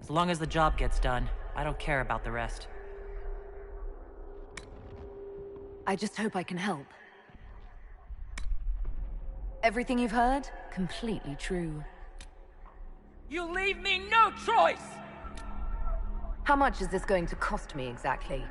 As long as the job gets done, I don't care about the rest. I just hope I can help. Everything you've heard? Completely true. You leave me no choice! How much is this going to cost me exactly?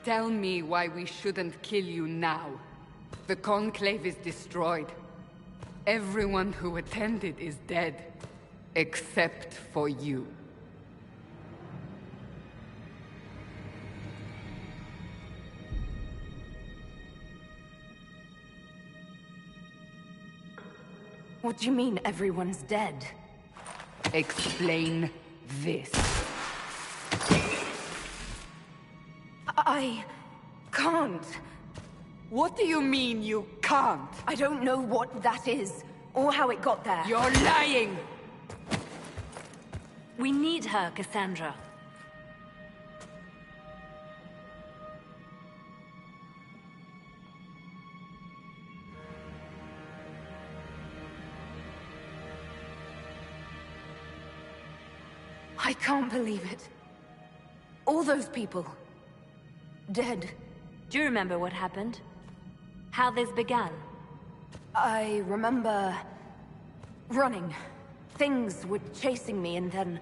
Tell me why we shouldn't kill you now. The Conclave is destroyed. Everyone who attended is dead. Except for you. What do you mean everyone's dead? Explain this. I can't. What do you mean you can't? I don't know what that is, or how it got there. You're lying! We need her, Cassandra. I can't believe it. All those people. Dead. Do you remember what happened? How this began? I remember... running. Things were chasing me and then...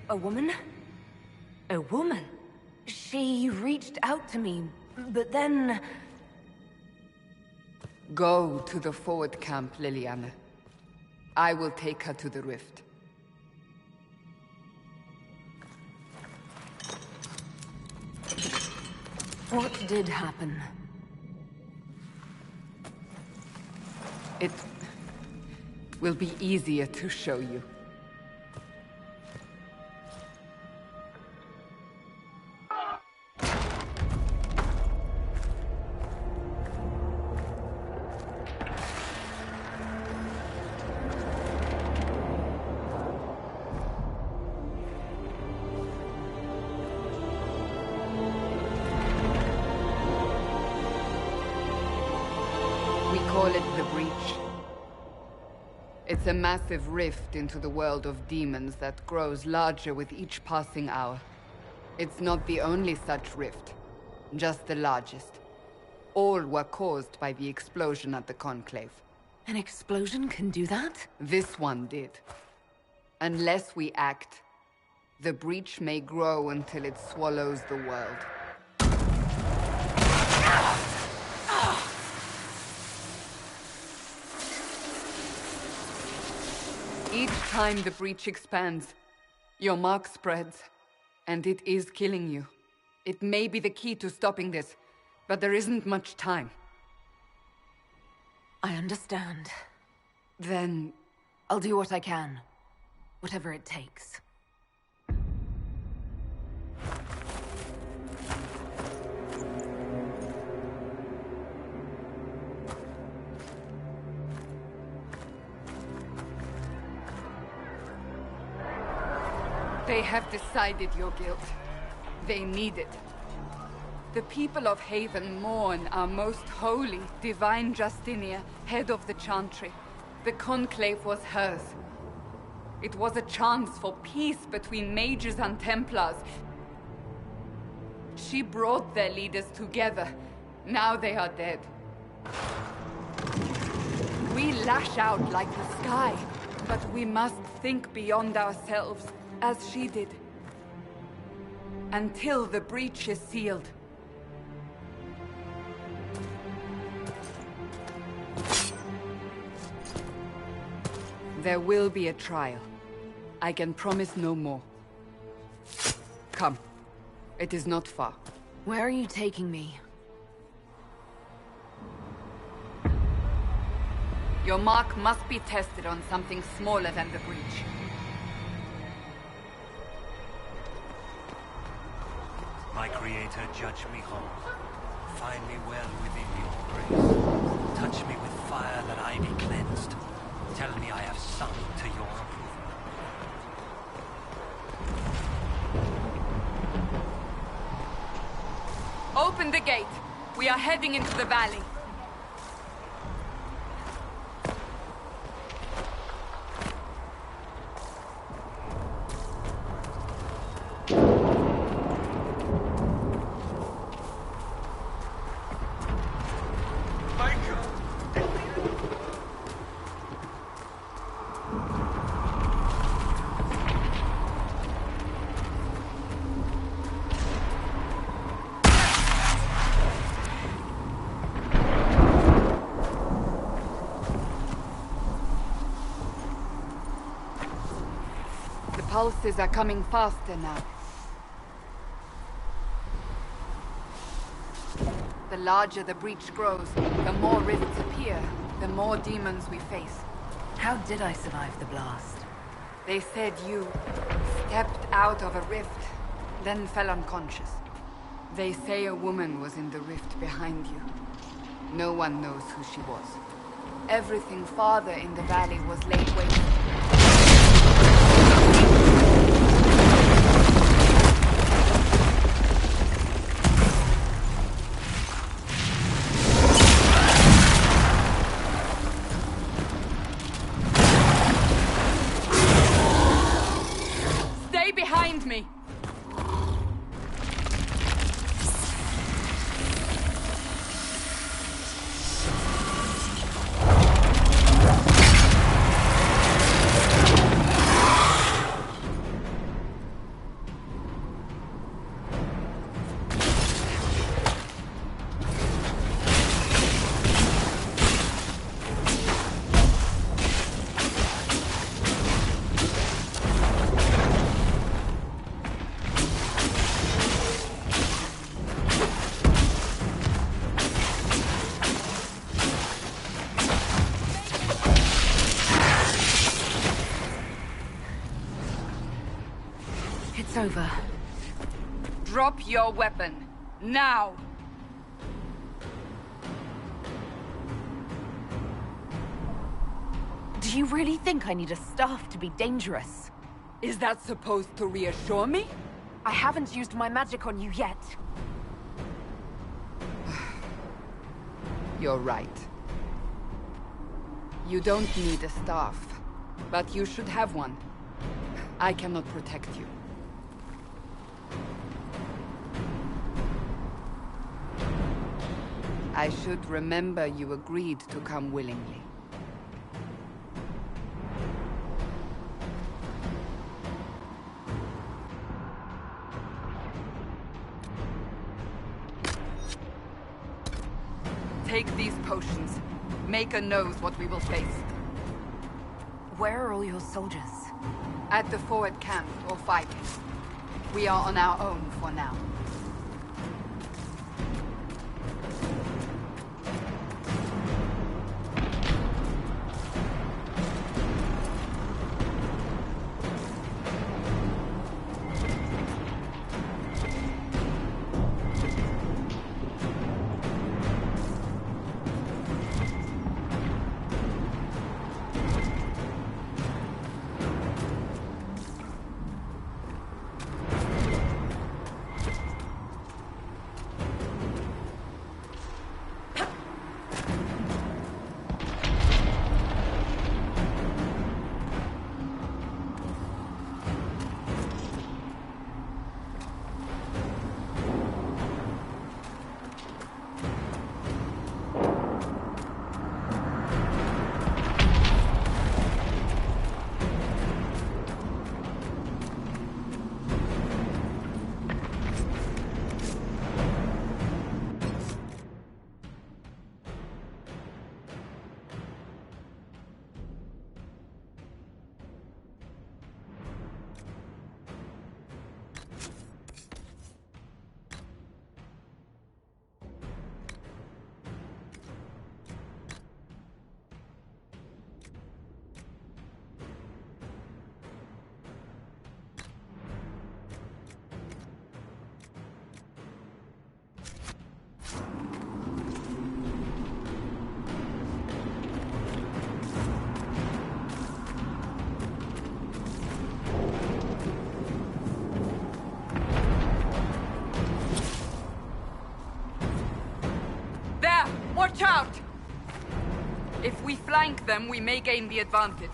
a woman? A woman? She reached out to me, but then... Go to the forward camp, Liliana. I will take her to the rift. What did happen? It will be easier to show you. We call it the Breach. It's a massive rift into the world of demons that grows larger with each passing hour. It's not the only such rift, just the largest. All were caused by the explosion at the Conclave. An explosion can do that? This one did. Unless we act, the Breach may grow until it swallows the world. Each time the Breach expands, your mark spreads, and it is killing you. It may be the key to stopping this, but there isn't much time. I understand. Then... I'll do what I can. Whatever it takes. They have decided your guilt. They need it. The people of Haven mourn our most holy, divine Justinia, head of the Chantry. The Conclave was hers. It was a chance for peace between mages and Templars. She brought their leaders together. Now they are dead. We lash out like the sky, but we must think beyond ourselves. As she did. Until the breach is sealed. There will be a trial. I can promise no more. Come. It is not far. Where are you taking me? Your mark must be tested on something smaller than the breach. My Creator, judge me whole. Find me well within your grace. Touch me with fire that I be cleansed. Tell me I have sung to your approval. Open the gate. We are heading into the valley. pulses are coming faster now. The larger the breach grows, the more rifts appear, the more demons we face. How did I survive the blast? They said you stepped out of a rift, then fell unconscious. They say a woman was in the rift behind you. No one knows who she was. Everything farther in the valley was laid waste. Stay behind me! It's over. Drop your weapon. Now! Do you really think I need a staff to be dangerous? Is that supposed to reassure me? I haven't used my magic on you yet. You're right. You don't need a staff, but you should have one. I cannot protect you. I should remember you agreed to come willingly. Take these potions. Maker knows what we will face. Where are all your soldiers? At the forward camp, or fighting. We are on our own for now. Watch out! If we flank them, we may gain the advantage.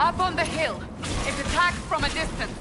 Up on the hill. It attacks from a distance.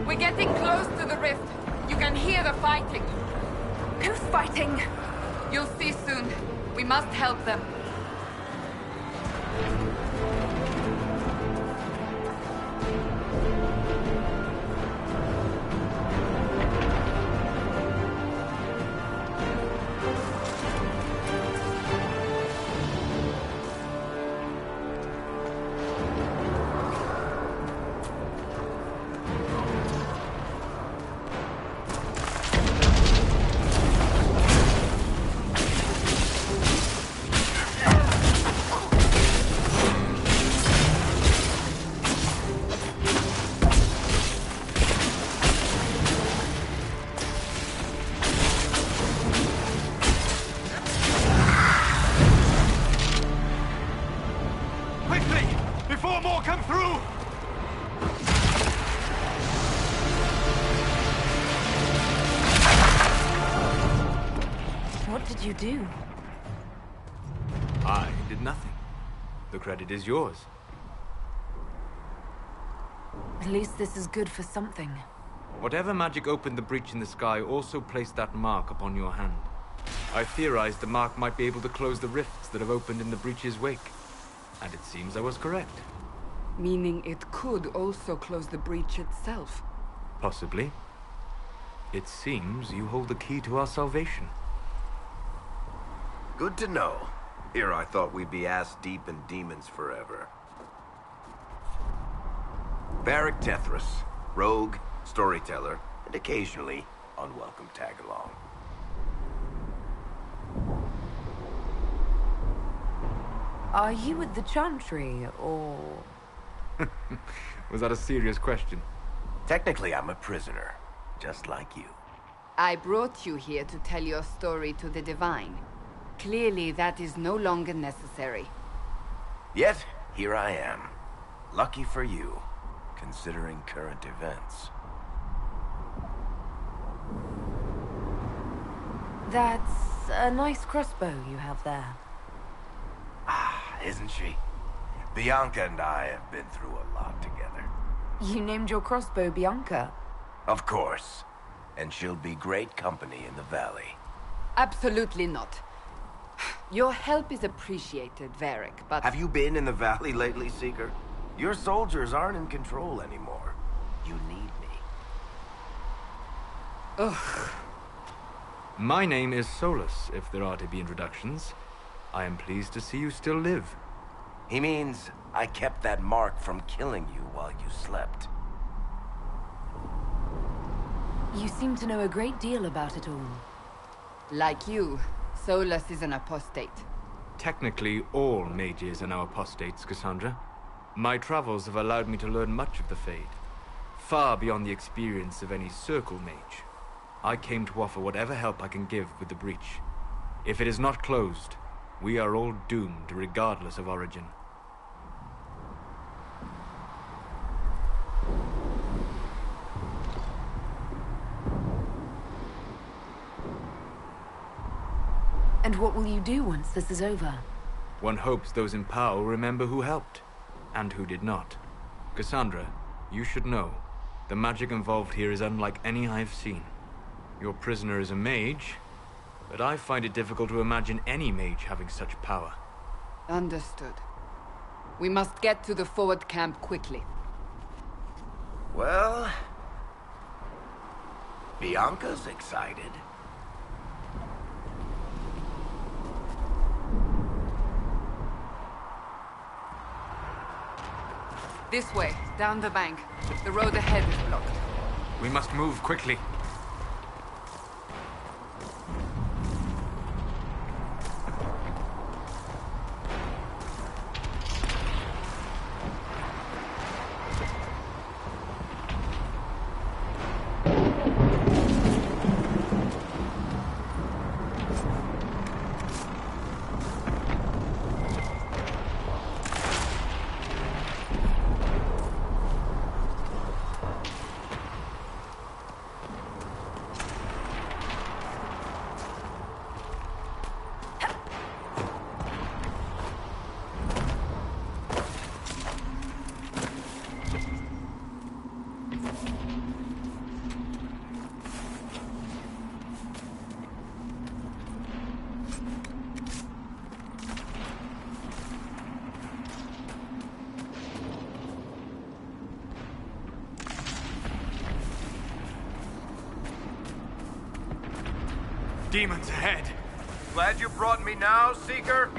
We're getting close to the rift. You can hear the fighting. Who's fighting? You'll see soon. We must help them. What did you do? I did nothing. The credit is yours. At least this is good for something. Whatever magic opened the breach in the sky also placed that mark upon your hand. I theorized the mark might be able to close the rifts that have opened in the breach's wake. And it seems I was correct. Meaning it could also close the breach itself. Possibly. It seems you hold the key to our salvation. Good to know. Here I thought we'd be ass-deep in demons forever. Varric Tethras, rogue, storyteller, and occasionally unwelcome tag-along. Are you with the Chantry, or...? Was that a serious question? Technically, I'm a prisoner, just like you. I brought you here to tell your story to the Divine. Clearly, that is no longer necessary. Yet, here I am. Lucky for you, considering current events. That's a nice crossbow you have there. Ah, isn't she? Bianca and I have been through a lot together. You named your crossbow Bianca. Of course. And she'll be great company in the valley. Absolutely not. Your help is appreciated, Varric, but... Have you been in the valley lately, Seeker? Your soldiers aren't in control anymore. You need me. Ugh. My name is Solus, if there are to be introductions. I am pleased to see you still live. He means I kept that mark from killing you while you slept. You seem to know a great deal about it all. Like you, Solus is an apostate. Technically, all mages are now apostates, Cassandra. My travels have allowed me to learn much of the Fade, far beyond the experience of any Circle mage. I came to offer whatever help I can give with the breach. If it is not closed, we are all doomed regardless of origin. And what will you do once this is over? One hopes those in power will remember who helped, and who did not. Cassandra, you should know, the magic involved here is unlike any I've seen. Your prisoner is a mage, but I find it difficult to imagine any mage having such power. Understood. We must get to the forward camp quickly. Well... Bianca's excited. This way, down the bank. The road ahead is blocked. We must move quickly. Demons ahead! Glad you brought me now, Seeker?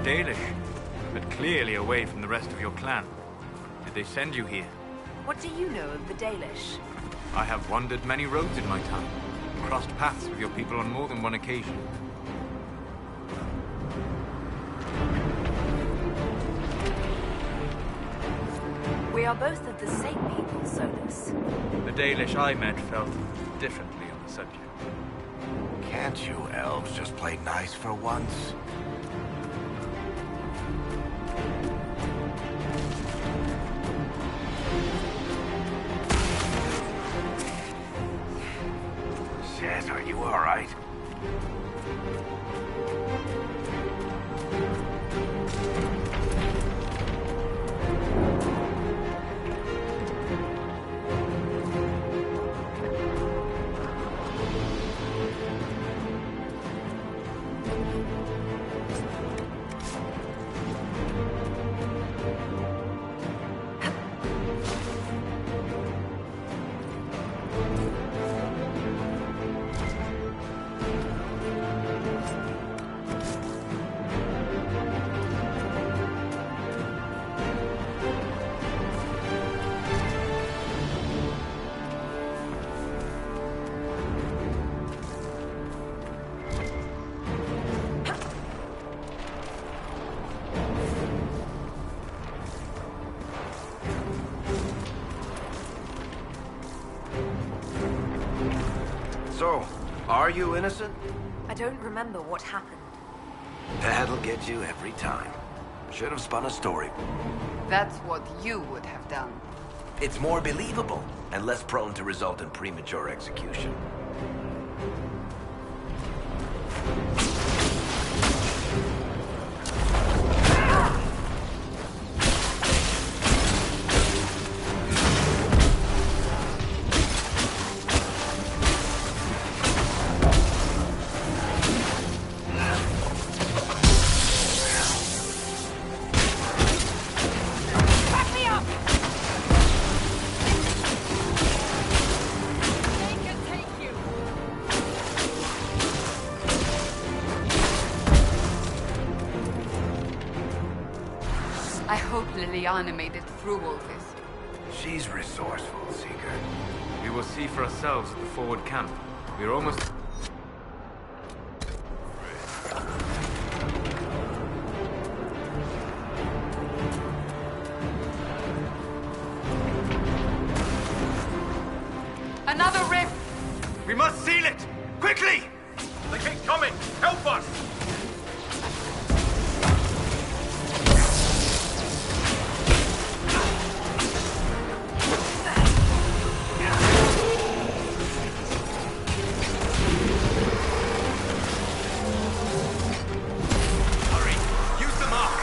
Dalish, but clearly away from the rest of your clan. Did they send you here? What do you know of the Dalish? I have wandered many roads in my time, crossed paths with your people on more than one occasion. We are both of the same people, Solus. The Dalish I met felt differently on the subject. Can't you elves just play nice for once? Shit, are you alright? So, are you innocent? I don't remember what happened. That'll get you every time. Should have spun a story. That's what you would have done. It's more believable, and less prone to result in premature execution. I hope Liliana made it through all this. She's resourceful, Seeker. We will see for ourselves at the forward camp. We're almost... Another rift! We must seal it! Quickly! They keep coming! Help us! Hurry! Use the mark!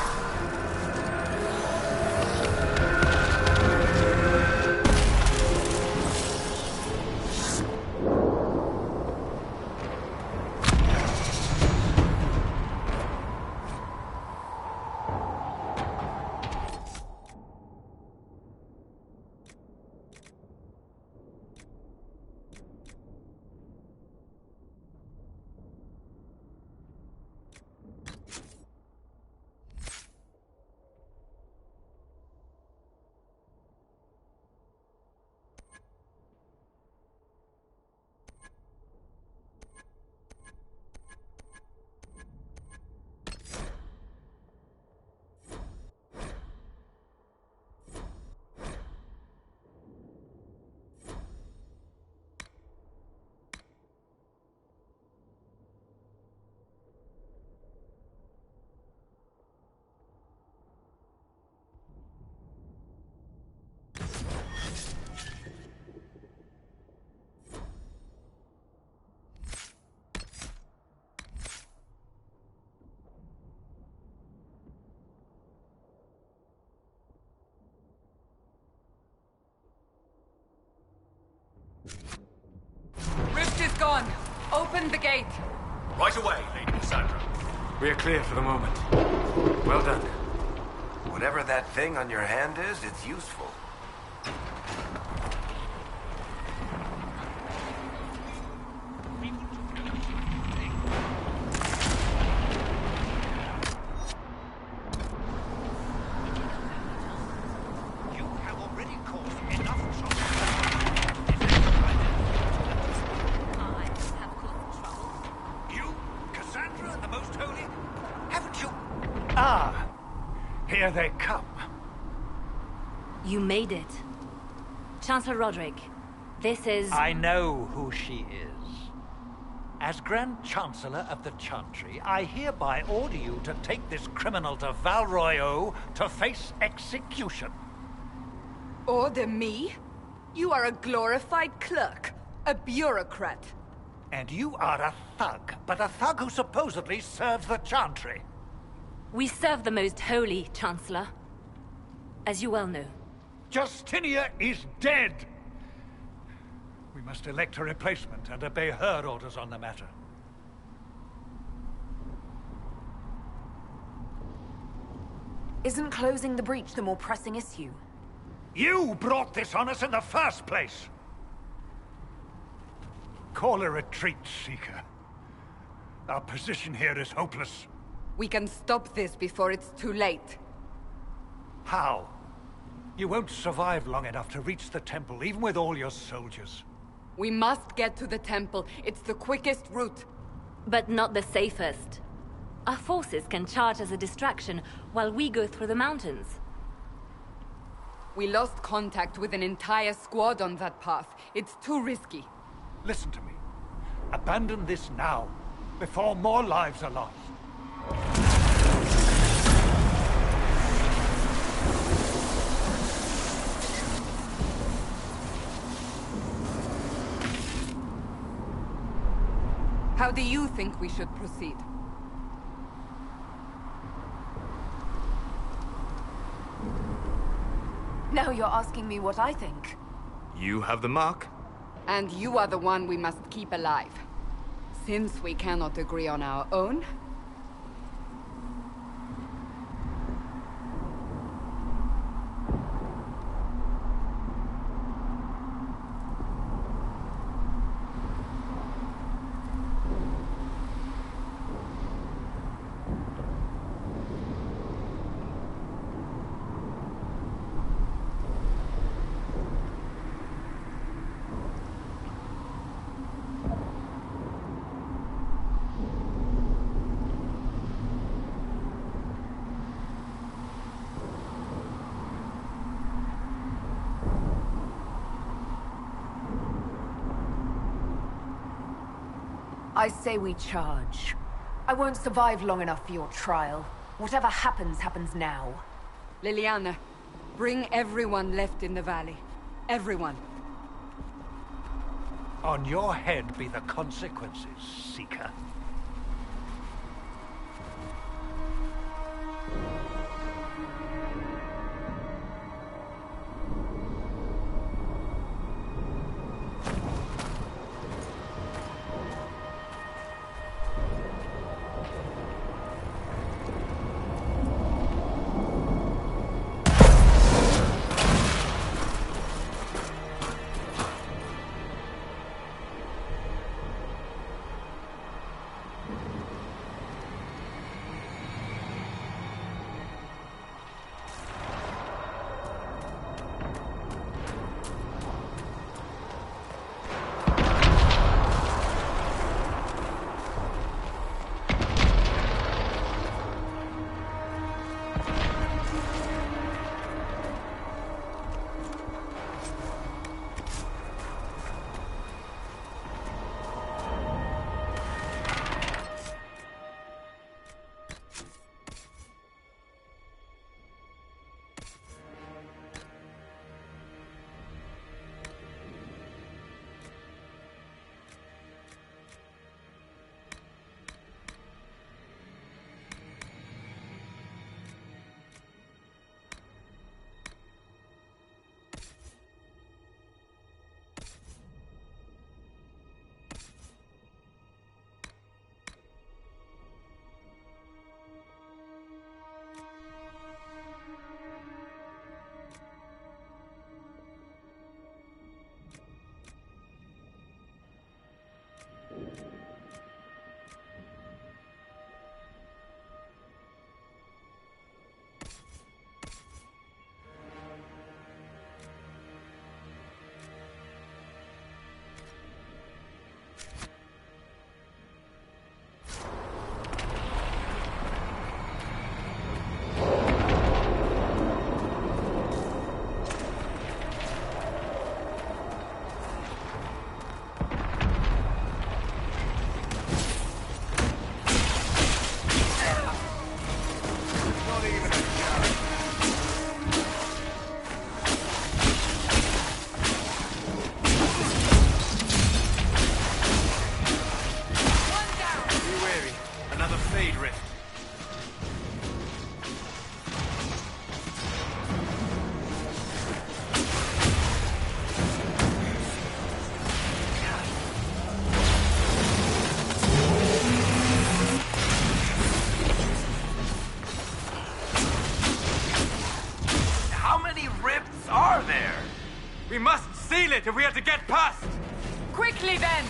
Rift is gone. Open the gate. Right away, Lady Cassandra. We are clear for the moment. Well done. Whatever that thing on your hand is, it's useful. Ah, here they come. You made it. Chancellor Roderick, this is... I know who she is. As Grand Chancellor of the Chantry, I hereby order you to take this criminal to Val Royeaux to face execution. Order me? You are a glorified clerk, a bureaucrat. And you are a thug, but a thug who supposedly serves the Chantry. We serve the most holy, Chancellor. As you well know. Justinia is dead! We must elect a replacement and obey her orders on the matter. Isn't closing the breach the more pressing issue? You brought this on us in the first place! Call a retreat, Seeker. Our position here is hopeless. We can stop this before it's too late. How? You won't survive long enough to reach the temple, even with all your soldiers. We must get to the temple. It's the quickest route. But not the safest. Our forces can charge as a distraction while we go through the mountains. We lost contact with an entire squad on that path. It's too risky. Listen to me. Abandon this now, before more lives are lost. How do you think we should proceed? Now you're asking me what I think. You have the mark. And you are the one we must keep alive. Since we cannot agree on our own, I say we charge. I won't survive long enough for your trial. Whatever happens, happens now. Liliana, bring everyone left in the valley. Everyone. On your head be the consequences, Seeker. Fade Rift. How many rifts are there? We must seal it if we are to get past! Quickly then!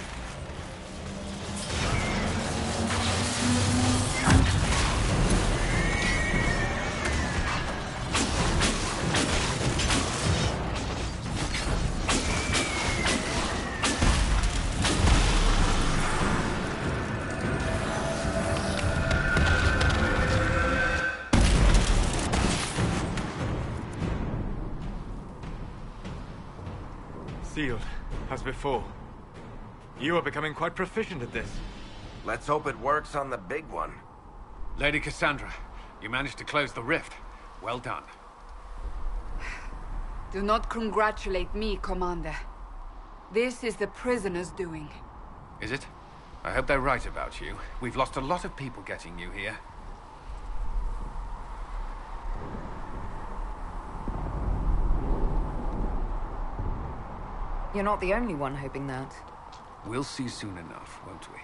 Sealed, as before. You are becoming quite proficient at this. Let's hope it works on the big one. Lady Cassandra, you managed to close the rift. Well done. Do not congratulate me, Commander. This is the prisoners' doing. Is it? I hope they're right about you. We've lost a lot of people getting you here. You're not the only one hoping that. We'll see soon enough, won't we?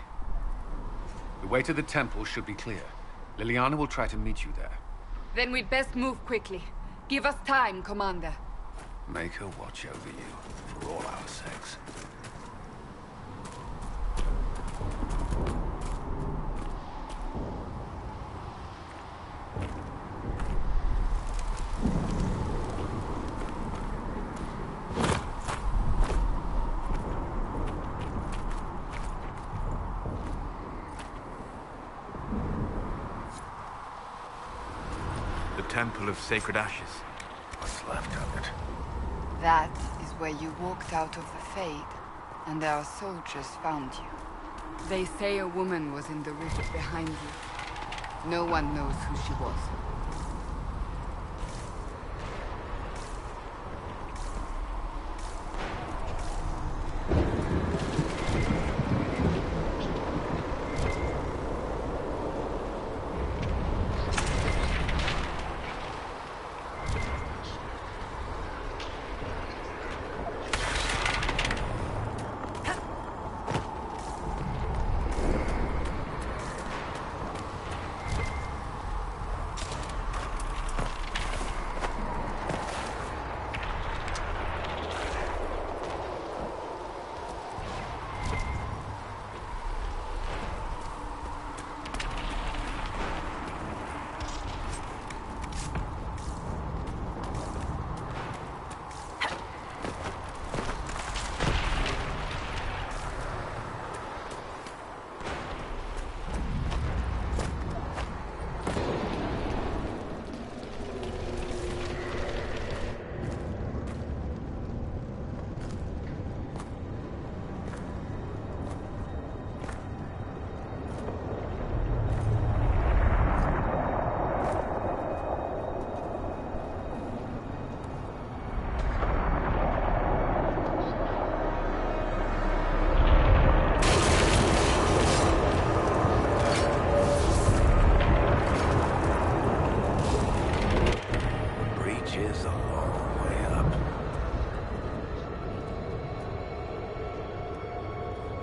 The way to the temple should be clear. Liliana will try to meet you there. Then we'd best move quickly. Give us time, Commander. Make her watch over you, for all our sakes. Temple of Sacred Ashes. What's left of it? That is where you walked out of the Fade, and our soldiers found you. They say a woman was in the rift behind you. No one knows who she was.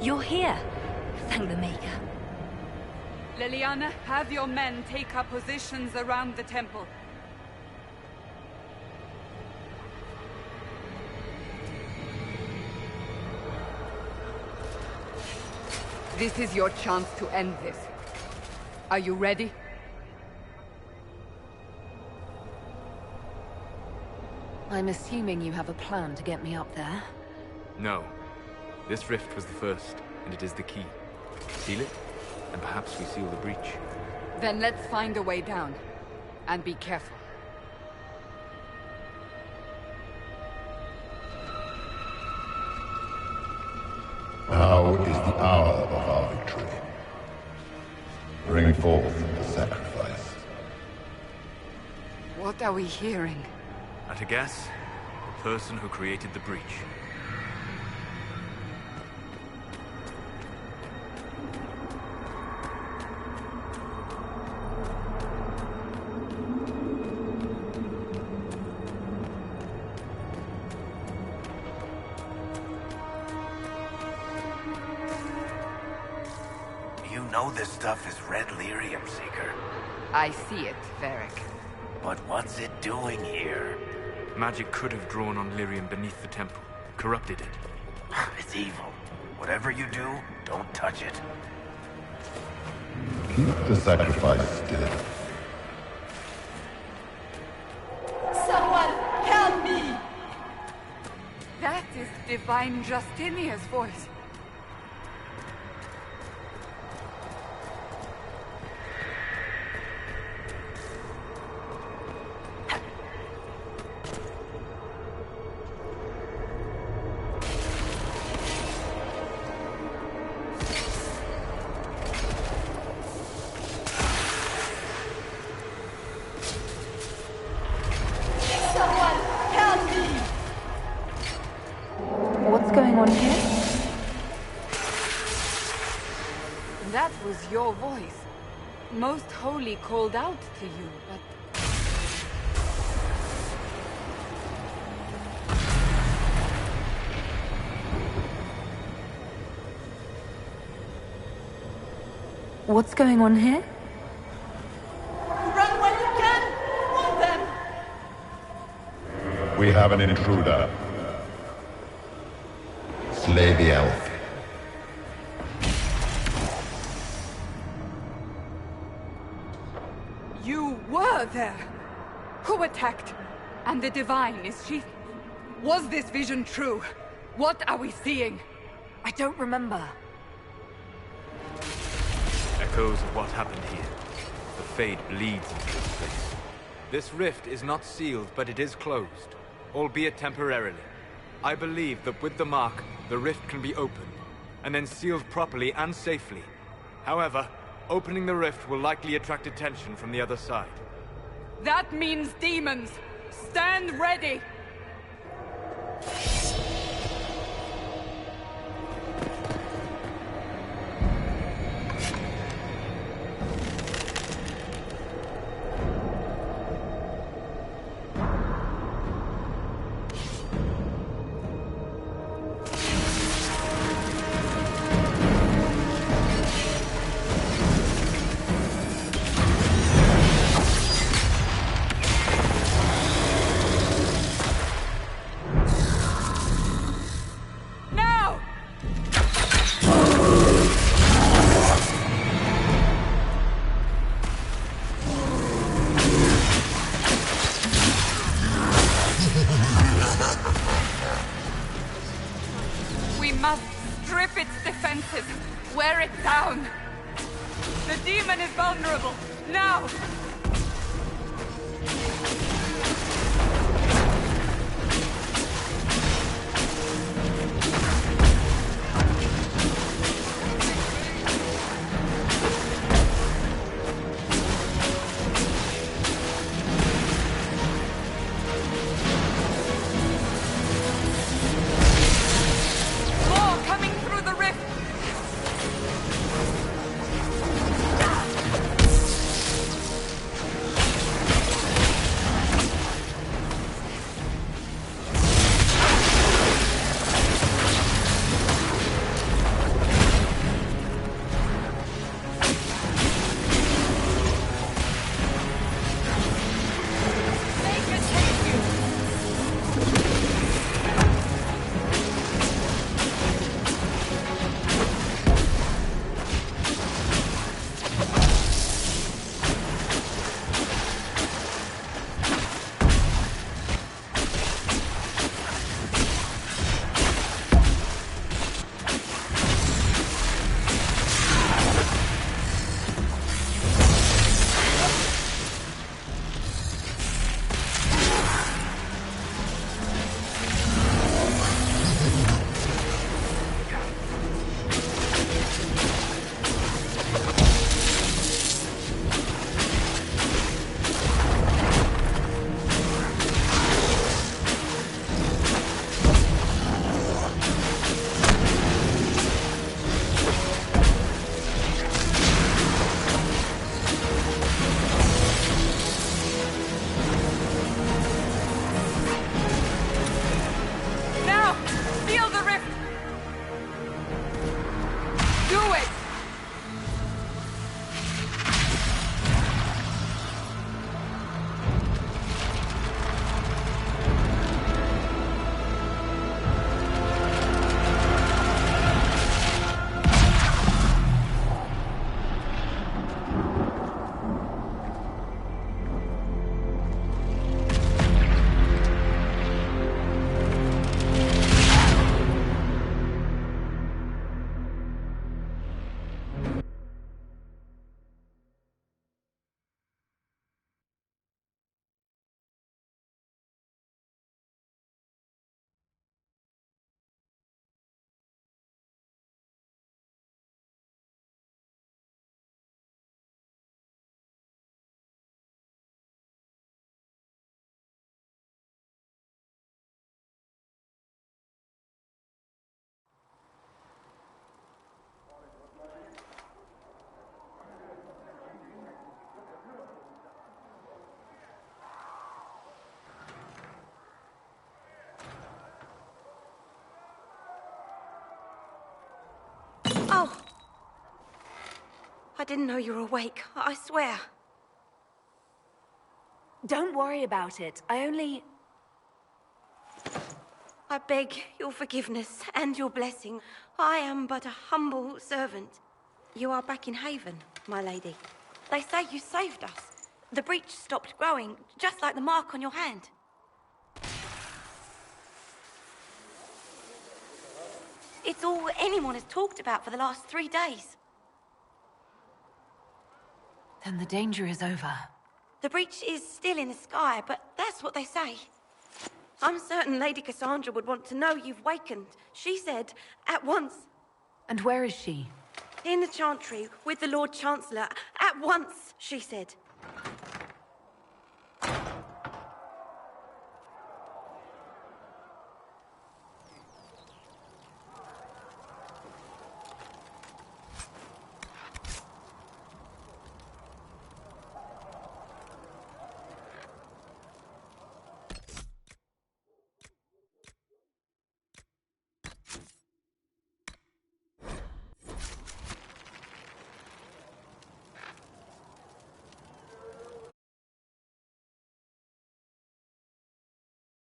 You're here. Thank the Maker. Liliana, have your men take up positions around the temple. This is your chance to end this. Are you ready? I'm assuming you have a plan to get me up there. No. This rift was the first, and it is the key. Seal it, and perhaps we seal the breach. Then let's find a way down. And be careful. Now is the hour of our victory. Bring forth the sacrifice. What are we hearing? At a guess, the person who created the breach. know this stuff is red lyrium, Seeker. I see it, Varric. But what's it doing here? Magic could have drawn on lyrium beneath the temple, corrupted it. It's evil. Whatever you do, don't touch it. Keep the sacrifice still. Someone help me! That is Divine Justinia's voice. What's going on here? That was your voice. Most Holy called out to you, but... What's going on here? Run when you can! Want them! We have an intruder. Slay the elf. You were there! Who attacked? And the Divine, is she... Was this vision true? What are we seeing? I don't remember. Echoes of what happened here. The Fade bleeds into this place. This rift is not sealed, but it is closed, albeit temporarily. I believe that with the mark, the rift can be opened, and then sealed properly and safely. However, opening the rift will likely attract attention from the other side. That means demons! Stand ready! We must strip its defenses, wear it down. The demon is vulnerable, now! I didn't know you were awake, I swear. Don't worry about it. I beg your forgiveness and your blessing. I am but a humble servant. You are back in Haven, my lady. They say you saved us. The breach stopped growing, just like the mark on your hand. It's all anyone has talked about for the last 3 days. Then the danger is over. The breach is still in the sky, but that's what they say. I'm certain Lady Cassandra would want to know you've wakened. She said, at once. And where is she? In the Chantry, with the Lord Chancellor. At once, she said.